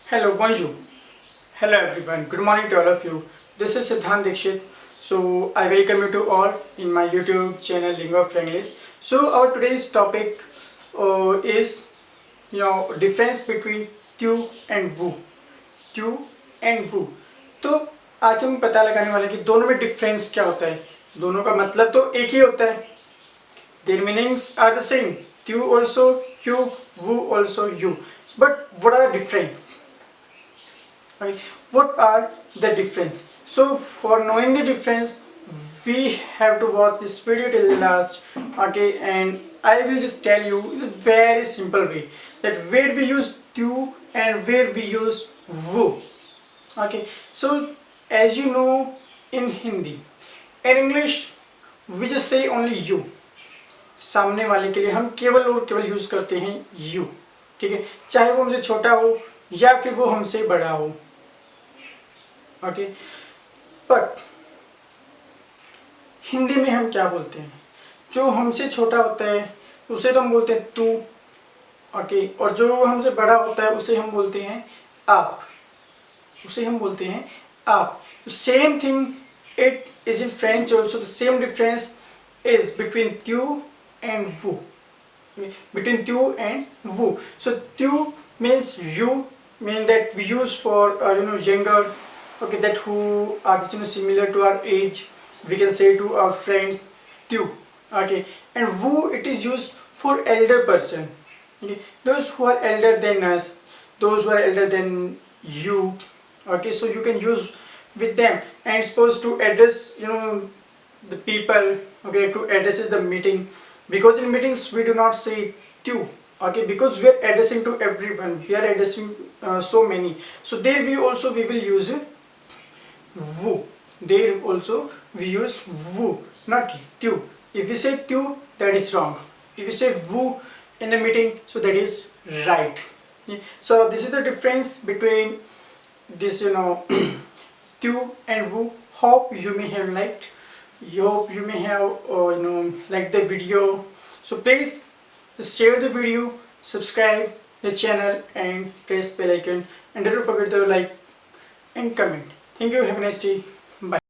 Hello, bonjour. Hello everyone. Good morning to all of you. This is Siddhant Dikshit. So I welcome you to all in my YouTube channel Lingua Franklis. So our today's topic is difference between tu and vous. Tu and vous. तो आज हम पता लगाने वाले हैं कि दोनों में डिफरेंस क्या होता है. दोनों का मतलब तो एक ही होता है. Their meanings are the same. Tu also you, vous also you. But what are the difference? Okay. What are the difference? So for knowing the difference, we have to watch this video till the last. Okay, and I will just tell you in a very simple way that where we use tu and where we use vous. Okay, so as you know, in Hindi, in English we just say only you. सामने वाले के लिए हम केवल और केवल use करते हैं you. ठीक है, चाहे वो हमसे छोटा हो या फिर वो हमसे बड़ा हो. ओके, बट हिंदी में हम क्या बोलते हैं? जो हमसे छोटा होता है उसे तो हम बोलते हैं तू. ओके, और जो हमसे बड़ा होता है उसे हम बोलते हैं आप. उसे हम बोलते हैं आप. Same thing it is in French also. The same difference is between tu and vous. Between tu and vous. So tu means you, mean that we use for younger, okay, that who are similar to our age. We can say to our friends tu. Okay, and vous, it is used for elder person. Okay, those who are elder than us, those who are elder than you. Okay, so you can use with them and supposed to address the people. Okay, to address the meeting, because in meetings we do not say tu. Okay, because we are addressing to everyone, we are addressing so many, so there we will use vous. There also we use vous, not tu. If we say tu, that is wrong. If we say vous in the meeting, so that is right. Yeah. So this is the difference between this tu and vous. Hope you may have liked. Hope you may have liked the video. So please share the video, subscribe the channel and press bell icon, and don't forget to like and comment. Thank you. Have a nice day. Bye.